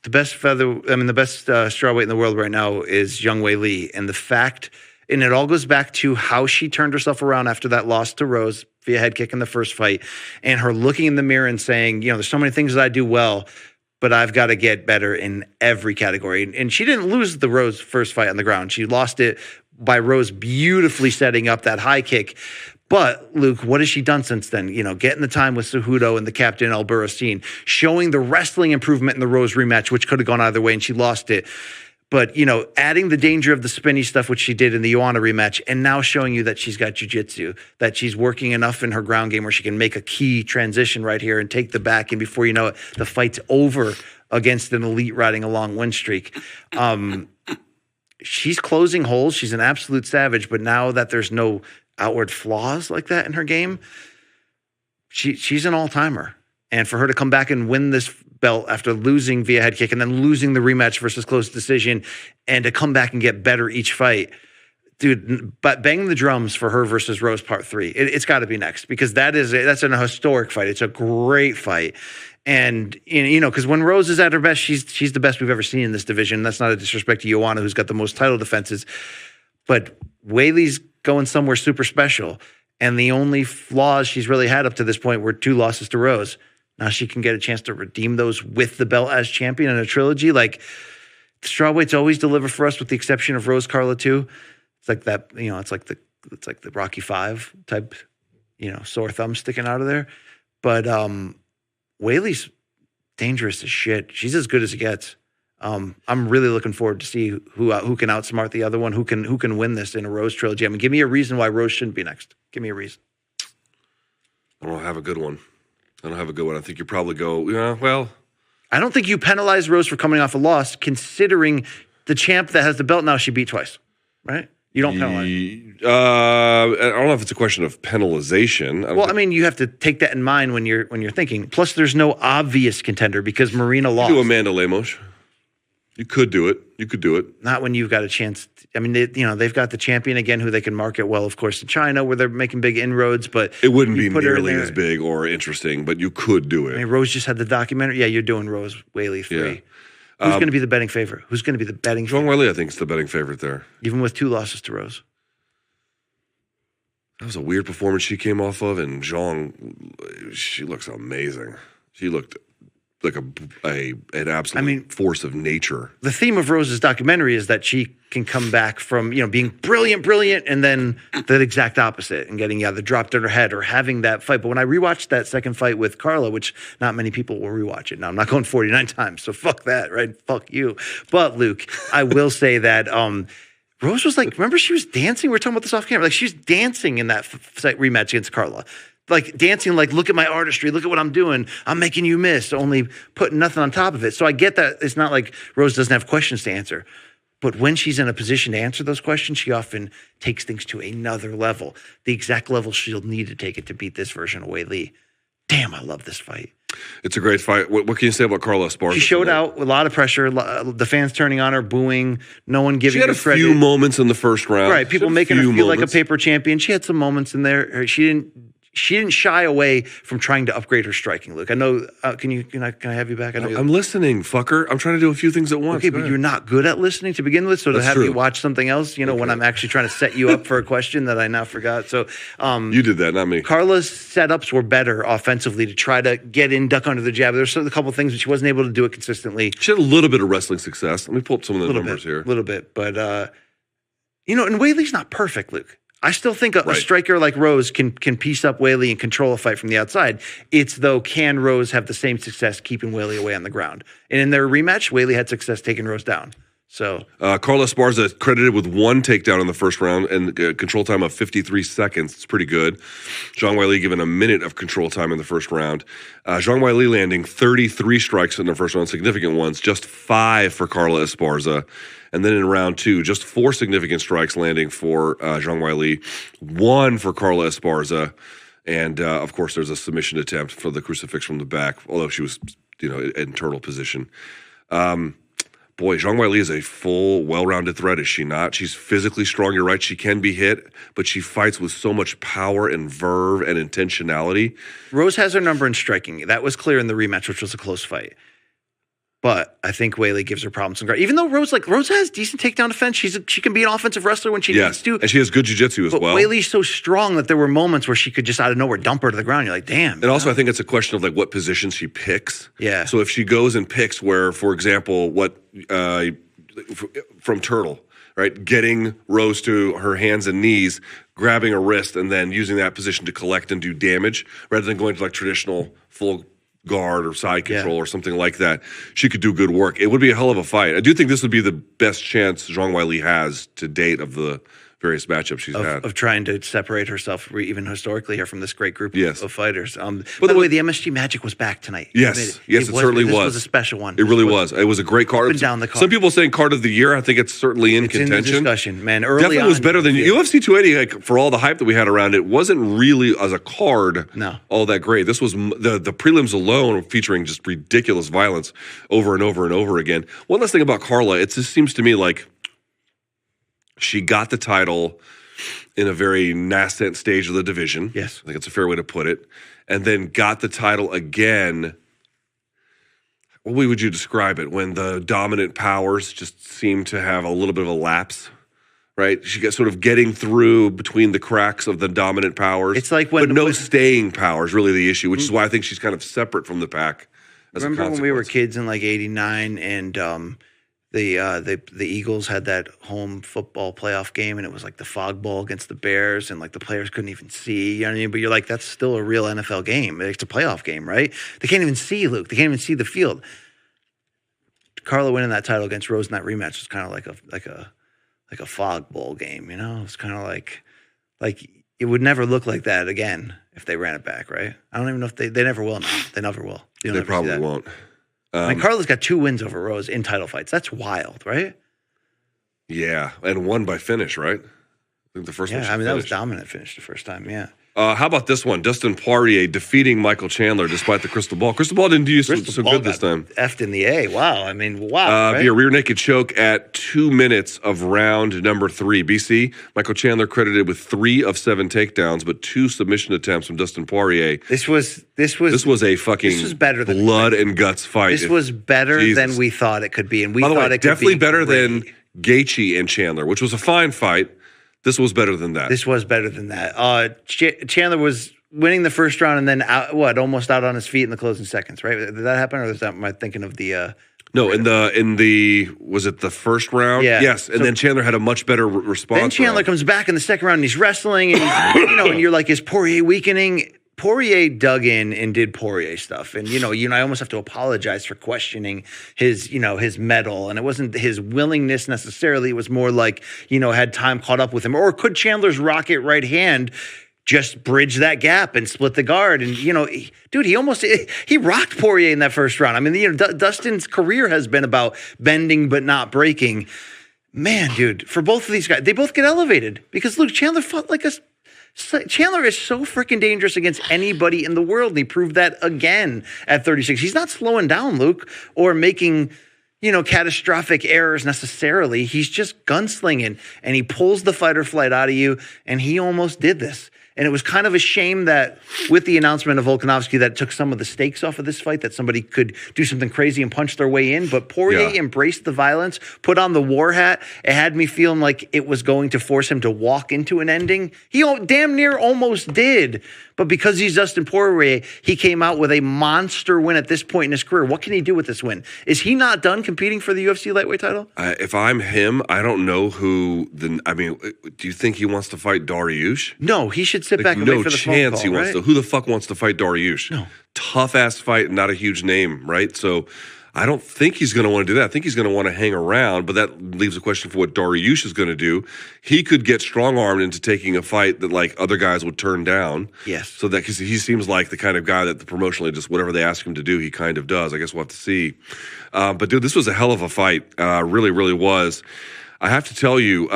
The best strawweight in the world right now is Zhang Weili. And the fact, and it all goes back to how she turned herself around after that loss to Rose via head kick in the first fight, and her looking in the mirror and saying, there's so many things that I do well, but I've got to get better in every category. And she didn't lose the Rose first fight on the ground. She lost it by Rose beautifully setting up that high kick. But, Luke, what has she done since then? Getting the time with Cejudo and the captain El Burracine, showing the wrestling improvement in the Rose rematch, which could have gone either way, and she lost it. But, adding the danger of the spinny stuff, which she did in the Joanna rematch, and now showing you that she's got jiu-jitsu, that she's working enough in her ground game where she can make a key transition right here and take the back, and before you know it, the fight's over against an elite riding a long win streak. She's closing holes. She's an absolute savage, but now that there's no outward flaws like that in her game, she's an all-timer. And for her to come back and win this belt after losing via head kick and then losing the rematch versus close decision, and to come back and get better each fight, dude, but bang the drums for her versus Rose Part 3. It's got to be next, because that's an historic fight. It's a great fight. And, because when Rose is at her best, she's the best we've ever seen in this division. That's not a disrespect to Joanna, who's got the most title defenses. But Weili's going somewhere super special. And the only flaws she's really had up to this point were 2 losses to Rose. Now she can get a chance to redeem those with the belt as champion in a trilogy. Like, the strawweights always deliver for us, with the exception of Rose Carla too. It's like that, it's like the Rocky V type, sore thumb sticking out of there. But Weili's dangerous as shit. She's as good as it gets. I'm really looking forward to see who can outsmart the other one, who can win this in a Rose trilogy. I mean, give me a reason why Rose shouldn't be next. Give me a reason. I don't have a good one. I think you probably go, I don't think you penalize Rose for coming off a loss, considering the champ that has the belt now she beat twice, right? You don't penalize. I don't know if it's a question of penalization. You have to take that in mind when you're thinking. Plus, there's no obvious contender because Marina lost. You do Amanda Lemos. You could do it. Not when you've got a chance. They've got the champion again, who they can market well, of course, in China, where they're making big inroads. But it wouldn't be nearly as big or interesting. But you could do it. Rose just had the documentary. Yeah, you're doing Rose Weili 3. Yeah. Who's going to be the betting favorite? Zhang Weili, I think, is the betting favorite there. Even with 2 losses to Rose. That was a weird performance she came off of, and Zhang, she looks amazing. She looked like an absolute force of nature. The theme of Rose's documentary is that she can come back from, being brilliant, and then the exact opposite and getting either dropped on her head or having that fight. But when I rewatched that second fight with Carla, which not many people will rewatch it. Now, I'm not going 49 times, so fuck that, right? Fuck you. But, Luke, I will say that Rose was like, remember she was dancing? We were talking about this off camera. Like, she was dancing in that rematch against Carla. Like, dancing, like, look at my artistry. Look at what I'm doing. I'm making you miss, only putting nothing on top of it. So I get that it's not like Rose doesn't have questions to answer. But when she's in a position to answer those questions, she often takes things to another level. The exact level she'll need to take it to beat this version of Weili. Damn, I love this fight. It's a great fight. What can you say about Carla Esparza? She showed out with a lot of pressure. The fans turning on her, booing, no one giving her credit. She had a few moments in the first round. Right, people making her feel like a paper champion. She had some moments in there. She didn't shy away from trying to upgrade her striking, Luke. I know. Can I have you back? I know I'm listening, fucker. I'm trying to do a few things at once. Okay, but you're not good at listening to begin with. So to have you watch something else, when I'm actually trying to set you up for a question that I now forgot. So you did that, not me. Carla's setups were better offensively to try to get in, duck under the jab. There's a couple things, but she wasn't able to do it consistently. She had a little bit of wrestling success. Let me pull up some of the numbers here. A little bit, but and Weili's not perfect, Luke. I still think a striker like Rose can piece up Weili and control a fight from the outside. It's though, can Rose have the same success keeping Weili away on the ground? And in their rematch, Weili had success taking Rose down. So Carla Esparza credited with 1 takedown in the first round and control time of 53 seconds. It's pretty good. Zhang Weili given a minute of control time in the first round. Zhang Weili landing 33 strikes in the first round, significant ones, just 5 for Carla Esparza. And then in round 2, just 4 significant strikes landing for Zhang Weili, 1 for Carla Esparza. And, of course, there's a submission attempt for the crucifix from the back, although she was, in turtle position. Boy, Zhang Weili is a full, well-rounded threat, is she not? She's physically strong, you're right, she can be hit, but she fights with so much power and verve and intentionality. Rose has her number in striking. That was clear in the rematch, which was a close fight. But I think Weili gives her problems. Even though Rose has decent takedown defense, she can be an offensive wrestler when she needs to. And she has good jiu-jitsu as well. Weili's so strong that there were moments where she could just out of nowhere dump her to the ground. You're like, damn. And also, I think it's a question of what position she picks. Yeah. So if she goes and picks where, for example, from Turtle, right, getting Rose to her hands and knees, grabbing a wrist, and then using that position to collect and do damage, rather than going to traditional full guard or side control or something like that, she could do good work. It would be a hell of a fight. I do think this would be the best chance Zhang Weili has to date of the various matchups she's had. Of trying to separate herself, even historically, here from this great group of fighters. By the way, the MSG Magic was back tonight. Yes, it certainly was. This was a special one. It really was. It was a great card. Down the card. Some people saying card of the year. I think it's certainly in contention. In the discussion, man. Definitely was better than UFC 280. For all the hype that we had around it, wasn't really as a card all that great. This was the prelims alone featuring just ridiculous violence over and over and over again. One last thing about Carla, it just seems to me like she got the title in a very nascent stage of the division. Yes. I think it's a fair way to put it. And then got the title again. What way would you describe it? When the dominant powers just seem to have a little bit of a lapse, right? She got sort of getting through between the cracks of the dominant powers. It's like when... But no staying power is really the issue, which is why I think she's kind of separate from the pack. Remember when we were kids in '89 and... The Eagles had that home football playoff game, and it was like the fog bowl against the Bears, and the players couldn't even see. You know what I mean? But you're like, that's still a real NFL game. It's a playoff game, right? They can't even see, Luke. They can't even see the field. Carla winning that title against Rose in that rematch was kind of like a fog bowl game. It's kind of like it would never look like that again if they ran it back, right? I don't even know if they never will now. They never will. They probably won't. Carla's got 2 wins over Rose in title fights. That's wild, right? Yeah, and 1 by finish, right? I think the first one. Yeah, that was dominant finish the first time. Yeah. How about this one? Dustin Poirier defeating Michael Chandler despite the crystal ball. Crystal ball didn't do so good this time. Effed in the A. Wow. I mean, wow. Via rear naked choke at 2 minutes of round number 3. BC, Michael Chandler credited with 3 of 7 takedowns, but 2 submission attempts from Dustin Poirier. This was a fucking better than blood and guts fight. This was better than we thought it could be. And we thought it could be definitely better than Gaethje and Chandler, which was a fine fight. This was better than that. This was better than that. Chandler was winning the first round and then almost out on his feet in the closing seconds, right? Did that happen, or am I thinking of the? No, in the was it the first round? Yeah. Yes, and then Chandler had a much better response. Then Chandler comes back in the second round and he's wrestling, and and you're like, is Poirier weakening? Poirier dug in and did Poirier stuff, and I almost have to apologize for questioning his mettle, and it wasn't his willingness necessarily. It was more like had time caught up with him, or could Chandler's rocket right hand just bridge that gap and split the guard? And dude, he rocked Poirier in that first round. I mean, Dustin's career has been about bending but not breaking. Man, dude, for both of these guys, they both get elevated because Luke Chandler fought like a. Chandler is so freaking dangerous against anybody in the world, and he proved that again at 36. He's not slowing down, Luke, or making, catastrophic errors necessarily. He's just gunslinging, and he pulls the fight or flight out of you, and he almost did this. And it was kind of a shame that with the announcement of Volkanovski that took some of the stakes off of this fight, that somebody could do something crazy and punch their way in. But Poirier embraced the violence, put on the war hat. It had me feeling like it was going to force him to walk into an ending. He damn near almost did. But because he's Dustin Poirier, he came out with a monster win at this point in his career. What can he do with this win? Is he not done competing for the UFC lightweight title? If I'm him, I don't know who. Do you think he wants to fight Dariush? No, he should sit back and wait for the phone call. No chance he wants to. Who the fuck wants to fight Dariush? No. Tough ass fight, not a huge name, right? So I don't think he's going to want to do that. I think he's going to want to hang around, but that leaves a question for what Dariush is going to do. He could get strong-armed into taking a fight that like other guys would turn down. Yes. So that because he seems like the kind of guy that promotionally just whatever they ask him to do, he kind of does. I guess we'll have to see. But dude, this was a hell of a fight. Really, really was. I have to tell you,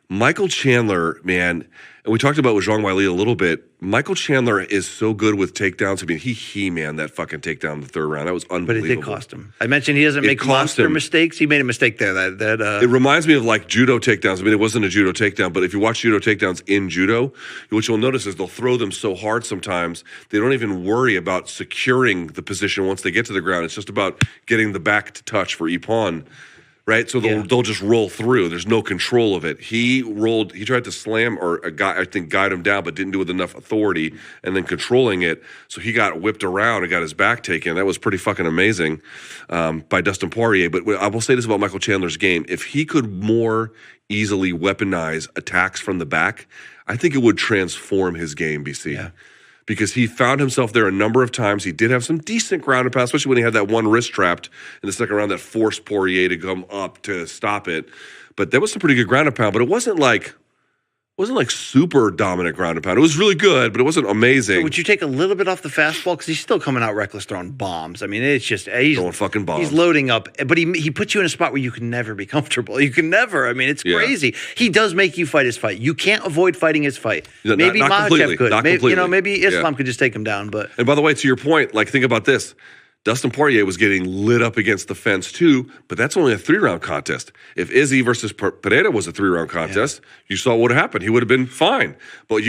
Michael Chandler, man, and we talked about with Zhang Weili a little bit. Michael Chandler is so good with takedowns. I mean, he-man that fucking takedown in the third round. That was unbelievable. But it did cost him. I mentioned he doesn't make monster mistakes. He made a mistake there. It reminds me of like judo takedowns. I mean, it wasn't a judo takedown, but if you watch judo takedowns in judo, what you'll notice is they'll throw them so hard sometimes, they don't even worry about securing the position once they get to the ground. It's just about getting the back to touch for Ippon. Right, so they'll just roll through. There's no control of it. He tried to slam guide him down, but didn't do it with enough authority, and then controlling it. So he got whipped around and got his back taken. That was pretty fucking amazing by Dustin Poirier. But I will say this about Michael Chandler's game: if he could more easily weaponize attacks from the back, I think it would transform his game. BC. Yeah. Because he found himself there a number of times. He did have some decent ground and pound, especially when he had that one wrist trapped in the second round that forced Poirier to come up to stop it. But there was some pretty good ground and pound, but it wasn't like super dominant ground and pound. It was really good, but it wasn't amazing. So would you take a little bit off the fastball? Because he's still coming out reckless throwing bombs. I mean, it's just he's throwing fucking bombs. He's loading up, but he puts you in a spot where you can never be comfortable. You can never. I mean, it's crazy. He does make you fight his fight. You can't avoid fighting his fight. Maybe Makhachev could. Maybe Islam could just take him down. But and by the way, to your point, like think about this. Dustin Poirier was getting lit up against the fence too, but that's only a 3-round contest. If Izzy versus Pereira was a 3-round contest, you saw what would happen. He would have been fine. But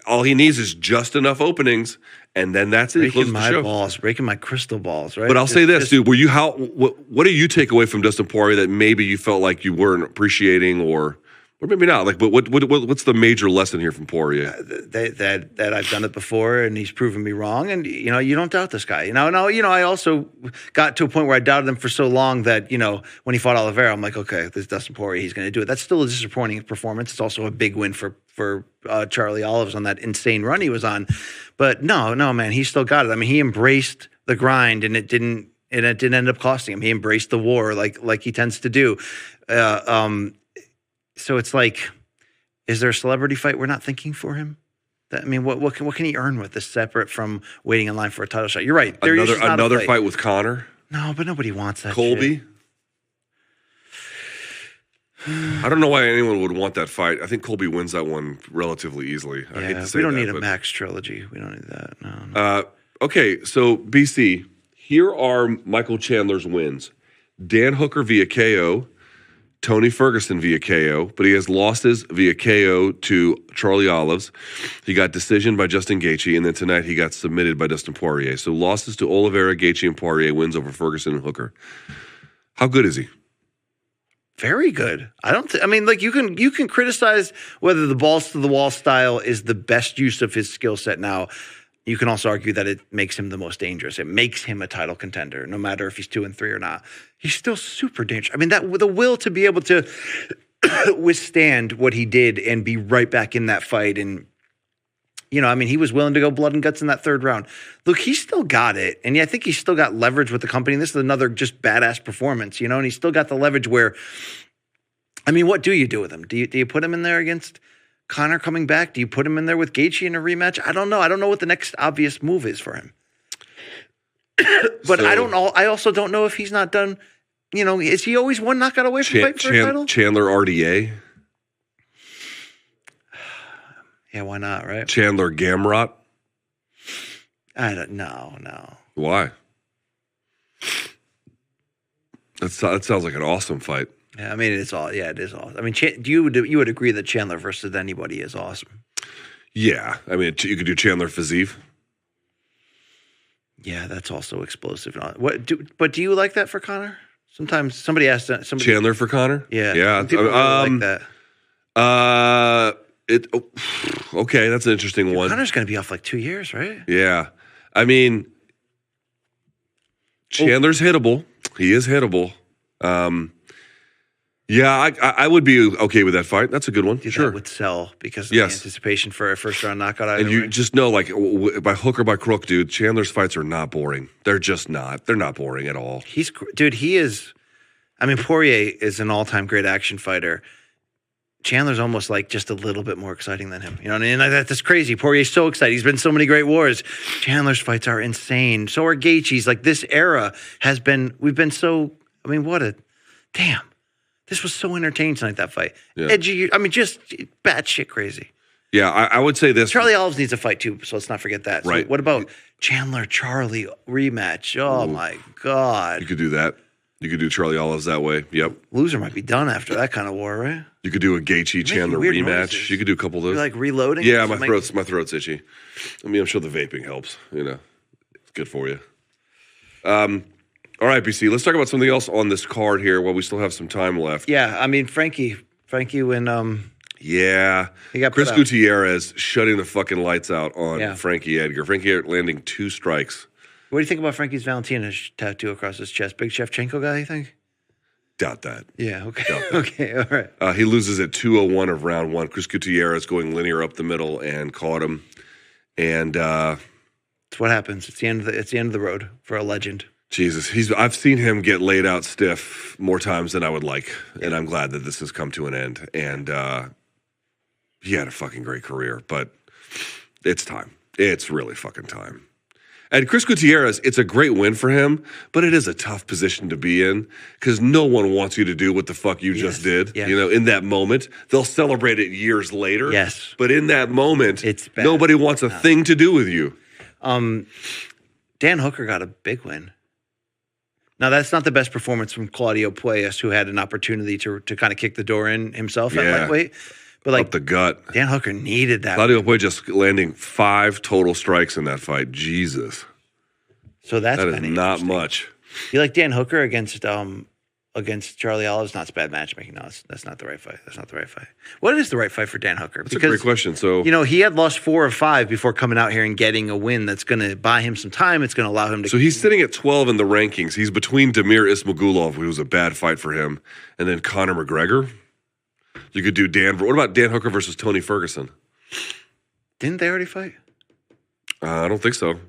all he needs is just enough openings, and then that's it. Breaking my balls, breaking my crystal balls, right? But I'll say this, dude. What do you take away from Dustin Poirier that maybe you felt like you weren't appreciating, or maybe not? Like, but what's the major lesson here from Poirier? That I've done it before, and he's proven me wrong. And you don't doubt this guy. I also got to a point where I doubted him for so long that when he fought Oliveira, I'm like, okay, this is Dustin Poirier, he's going to do it. That's still a disappointing performance. It's also a big win for Charlie Olives on that insane run he was on. But no, man, he still got it. I mean, he embraced the grind, and it didn't end up costing him. He embraced the war like he tends to do. So it's like, is there a celebrity fight we're not thinking for him? What can he earn with this separate from waiting in line for a title shot? You're right. Another fight with Conor? No, but nobody wants that. Colby? Shit. I don't know why anyone would want that fight. I think Colby wins that one relatively easily. I hate to say we don't need a Max trilogy. We don't need that. No. Okay, so BC, here are Michael Chandler's wins. Dan Hooker via KO. Tony Ferguson via KO, but he has losses via KO to Charlie Olives. He got decision by Justin Gaethje, and then tonight he got submitted by Dustin Poirier. So losses to Oliveira, Gaethje, and Poirier, wins over Ferguson and Hooker. How good is he? Very good. I mean, like you can criticize whether the balls to the wall style is the best use of his skill set now. You can also argue that it makes him the most dangerous. It makes him a title contender, no matter if he's 2-3 or not. He's still super dangerous. I mean, that the will to be able to withstand what he did and be right back in that fight. And, you know, I mean, he was willing to go blood and guts in that third round. Look, he still got it. And I think he's still got leverage with the company. And this is another just badass performance, you know, and he's still got the leverage where, I mean, what do you do with him? Do you put him in there against Conor coming back? Do you put him in there with Gaethje in a rematch? I don't know. I don't know what the next obvious move is for him. But so, I also don't know if he's not done. You know, is he always one knockout away from fighting for a title? Chandler RDA? Yeah, why not, right? Chandler Gamrot? I don't know, no. Why? That sounds like an awesome fight. Yeah, I mean, it is awesome. I mean, you would agree that Chandler versus anybody is awesome? Yeah. I mean, you could do Chandler Fiziev. Yeah, that's also explosive. But do you like that for Conor? Sometimes somebody asked that. Chandler for Conor? Yeah. Yeah. People really like that. Okay, that's an interesting one. Conor's going to be off like 2 years, right? Yeah. I mean, Chandler's hittable. He is hittable. Yeah, I would be okay with that fight. That's a good one. Sure. That would sell because of the anticipation for a first-round knockout. And you just know, like, by hook or by crook, dude, Chandler's fights are not boring. They're just not. They're not boring at all. He is. I mean, Poirier is an all-time great action fighter. Chandler's almost like just a little bit more exciting than him. You know what I mean? That's crazy. Poirier's so exciting. He's been so many great wars. Chandler's fights are insane. So are Gaethje's. Like, this era we've been so, I mean, damn. This was so entertaining tonight, that fight. Yeah. Edgy, I mean, just batshit crazy. Yeah, I would say this. Charlie Olives needs a fight too, so let's not forget that. Right. So what about Chandler-Charlie rematch? Oh, my God. You could do that. You could do Charlie Olives that way. Yep. Loser might be done after that kind of war, right? You could do a Gaethje-Chandler rematch. Noises. You could do a couple of those. You're like reloading? Yeah, my throat's itchy. I mean, I'm sure the vaping helps. You know, it's good for you. All right, BC, let's talk about something else on this card here while we still have some time left. Yeah, I mean, Frankie when yeah. He got Chris Gutierrez shutting the fucking lights out on Frankie Edgar. Frankie Edgar landing 2 strikes. What do you think about Frankie's Valentina tattoo across his chest? Big Shevchenko guy, you think? Doubt that. Yeah, okay. Okay, all right. He loses at 2:01 of round 1. Chris Gutierrez going linear up the middle and caught him. And it's what happens. It's the end of the road for a legend. Jesus, I've seen him get laid out stiff more times than I would like, and I'm glad that this has come to an end. And he had a fucking great career, but it's time. It's really fucking time. And Chris Gutierrez, it's a great win for him, but it is a tough position to be in because no one wants you to do what the fuck you just did. Yes. You know, in that moment, they'll celebrate it years later. Yes, but in that moment, it's bad. Nobody wants a thing to do with you. Dan Hooker got a big win. Now, that's not the best performance from Claudio Puelles, who had an opportunity to kind of kick the door in himself at lightweight. But like up the gut. Dan Hooker needed that. Claudio Puelles just landing 5 total strikes in that fight. Jesus. So that is not much. You like Dan Hooker against Charlie Olives? Not bad matchmaking. No, that's not the right fight. That's not the right fight. What is the right fight for Dan Hooker? That's a great question. So, you know, he had lost 4 of 5 before coming out here and getting a win that's going to buy him some time. It's going to allow him to. So he's sitting at 12 in the rankings. He's between Damir Ismagulov, who was a bad fight for him, and then Conor McGregor. You could do What about Dan Hooker versus Tony Ferguson? Didn't they already fight? I don't think so.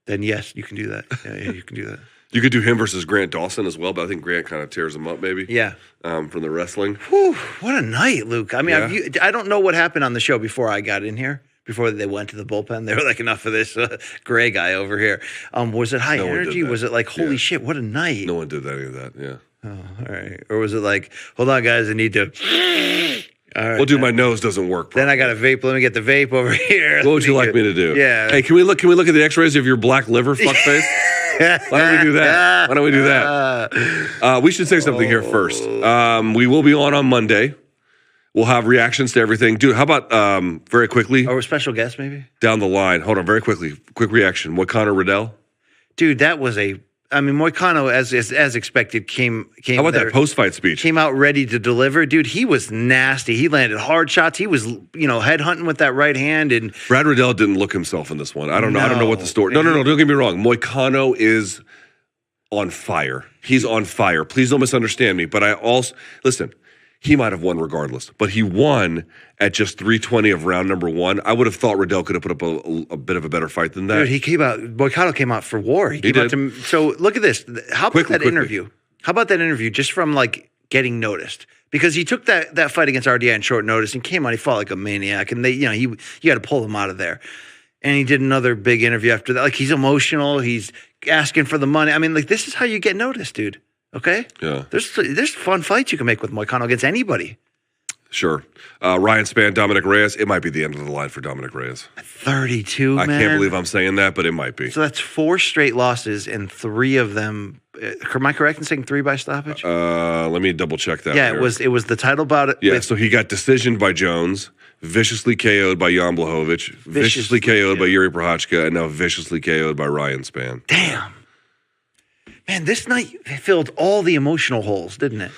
Then yes, you can do that. Yeah, you can do that. You could do him versus Grant Dawson as well, but I think Grant kind of tears him up maybe. Yeah. From the wrestling. Whew, what a night, Luke. I mean, I don't know what happened on the show before I got in here, before they went to the bullpen. They were like, enough of this gray guy over here. Was it high energy? Was it like, holy shit, what a night? No one did any of that, yeah. Oh, all right. Or was it like, hold on, guys, I need to... All right, well, dude, my nose doesn't work properly. Then I got a vape. Let me get the vape over here. What would you like me to do? Yeah. Hey, can we look at the x-rays of your black liver, fuckface? Why don't we do that? Why don't we do that? We should say something here first. We will be on Monday. We'll have reactions to everything. Dude, how about very quickly? Or a special guest, maybe? Down the line. Hold on, very quickly. Quick reaction. What, Conor Riddell? Dude, that was a I mean, Moicano, as expected, came. How about that post-fight speech? Came out ready to deliver, dude. He was nasty. He landed hard shots. He was, head hunting with that right hand. And Brad Riddell didn't look himself in this one. I don't know. I don't know what the story. No. Don't get me wrong. Moicano is on fire. He's on fire. Please don't misunderstand me. But I also listen. He might have won regardless, but he won at just 320 of round number 1. I would have thought Riddell could have put up a bit of a better fight than that. Dude, Moicano came out for war. He came out so look at this. How about that interview? How about that interview just from like getting noticed? Because he took that fight against RDI in short notice and came out. He fought like a maniac, and you got to pull him out of there. And he did another big interview after that. Like he's emotional. He's asking for the money. I mean, like this is how you get noticed, dude. Okay? Yeah. There's fun fights you can make with Moicano against anybody. Sure. Ryan Spann, Dominic Reyes. It might be the end of the line for Dominic Reyes. 32, man. I can't believe I'm saying that, but it might be. So that's 4 straight losses, and 3 of them. Am I correct in saying 3 by stoppage? Let me double check that. Yeah, it was the title bout. Yeah, so he got decisioned by Jones, viciously KO'd by Jan Blachowicz, viciously KO'd by Yuri Prochazka, and now viciously KO'd by Ryan Spann. Damn. Man, this night filled all the emotional holes, didn't it?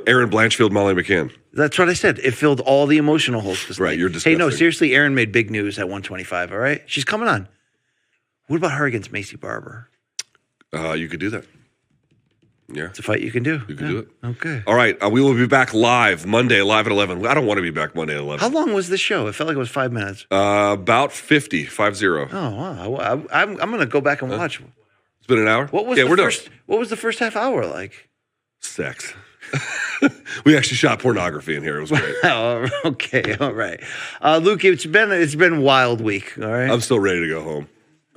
Aaron Blanchfield, Molly McCann. That's what I said. It filled all the emotional holes. This night. You're disgusting. Hey, no, seriously, Aaron made big news at 125, all right? She's coming on. What about her against Macy Barber? You could do that. Yeah. It's a fight you can do. You can do it. Okay. All right. We will be back live Monday, live at 11. I don't want to be back Monday at 11. How long was the show? It felt like it was 5 minutes. About 50. Oh, wow. I'm going to go back and watch. It's been an hour? What was the first half hour like? Sex. We actually shot pornography in here. It was great. Oh, okay. All right. Luke, it's been a wild week. All right. I'm still ready to go home.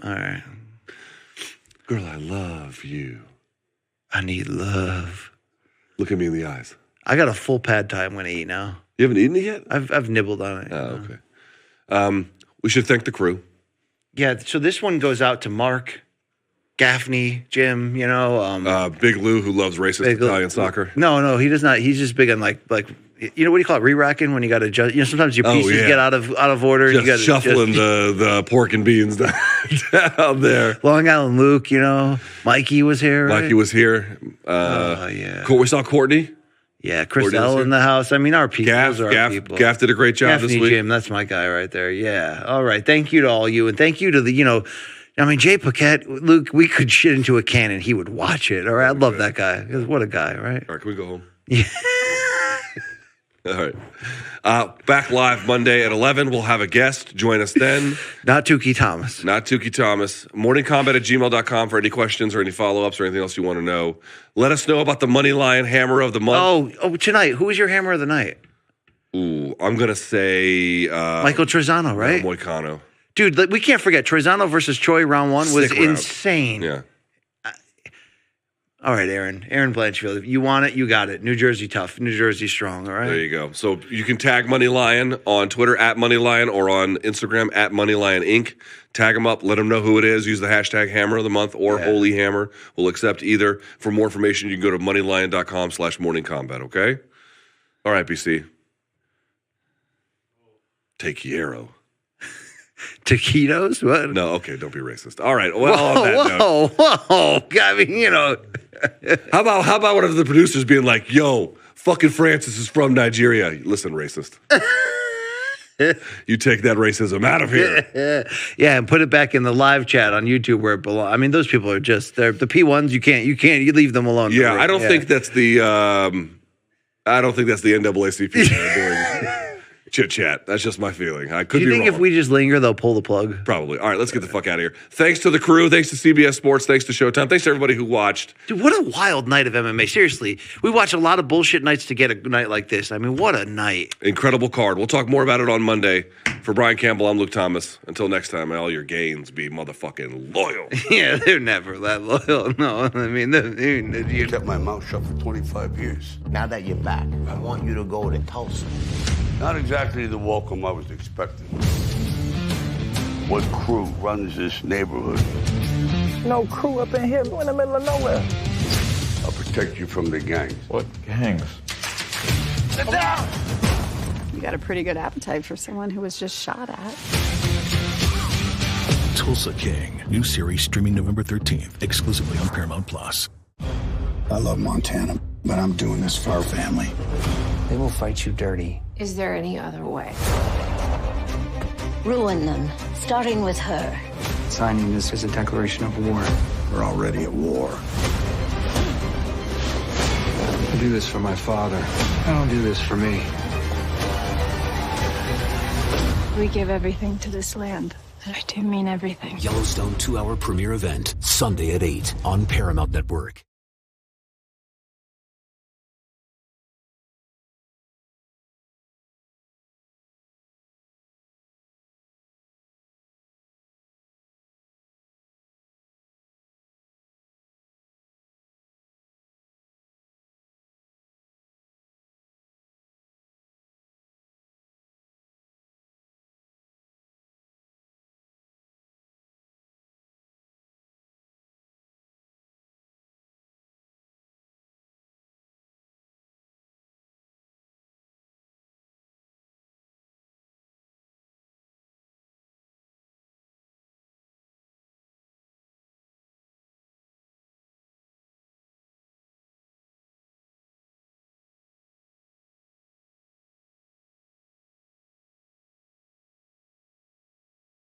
All right. Girl, I love you. I need love. Look at me in the eyes. I got a full pad thai I'm going to eat now. You haven't eaten it yet? I've nibbled on it. Oh, okay. We should thank the crew. Yeah, so this one goes out to Mark, Gaffney, Jim, Big Lou, who loves racist Italian soccer. No, he does not. He's just big on like what do you call it? Re-racking when you got to adjust. Sometimes your pieces get out of order. Just and you got shuffling the pork and beans down there. Long Island Luke, Mikey was here. Right? Mikey was here. Yeah. We saw Courtney. Yeah, Chris L in the house. I mean, our people. Gaff did a great job this week. Jim, that's my guy right there. Yeah. All right. Thank you to all you, and thank you to the Jay Paquette, Luke, we could shit into a cannon. He would watch it. All right. I love that guy. What a guy, right? All right. Can we go home? Yeah. All right. Back live Monday at 11. We'll have a guest. Join us then. Not Tukey Thomas. Morningcombat@gmail.com for any questions or any follow-ups or anything else you want to know. Let us know about the Money Line Hammer of the Month. Oh, tonight. Who is your Hammer of the Night? Ooh, I'm going to say... Michael Trezano, right? Moicano. Dude, we can't forget, Trezano versus Choi round 1 was insane. Yeah. All right, Aaron Blanchfield. If you want it, you got it. New Jersey tough. New Jersey strong, all right? There you go. So you can tag Money Lion on Twitter @MoneyLion or on Instagram @MoneyLion Inc. Tag them up. Let them know who it is. Use the hashtag Hammer of the Month or Holy Hammer. We'll accept either. For more information, you can go to moneylion.com/morningcombat, okay? All right, BC. Take Hierro. Taquitos? What? No, okay, don't be racist. All right, well, on that note. Whoa. I mean, How about one of the producers being like, yo, fucking Francis is from Nigeria. Listen, racist. You take that racism out of here. Yeah, and put it back in the live chat on YouTube where it belongs. I mean, those people are they're the P1s. You leave them alone. Yeah, I don't think that's the NAACP doing chit chat. That's just my feeling. I could be wrong. Do you think if we just linger, they'll pull the plug? Probably. All right, let's get the fuck out of here. Thanks to the crew. Thanks to CBS Sports. Thanks to Showtime. Thanks to everybody who watched. Dude, what a wild night of MMA. Seriously, we watch a lot of bullshit nights to get a night like this. I mean, what a night. Incredible card. We'll talk more about it on Monday. For Brian Campbell, I'm Luke Thomas. Until next time, may all your gains be motherfucking loyal. Yeah, they're never that loyal. No, I mean, you kept my mouth shut for 25 years. Now that you're back, I want you to go to Tulsa. Not exactly the welcome I was expecting. What crew runs this neighborhood? No crew up in here. We're in the middle of nowhere. I'll protect you from the gangs. What gangs? Sit down! You got a pretty good appetite for someone who was just shot at. Tulsa King. New series streaming November 13th, exclusively on Paramount Plus. I love Montana, but I'm doing this for our family. They will fight you dirty. Is there any other way? Ruin them, starting with her. Signing this is a declaration of war. We're already at war. I do this for my father. I don't do this for me. We give everything to this land, and I do mean everything. Yellowstone 2-hour premiere event, Sunday at 8 on Paramount Network.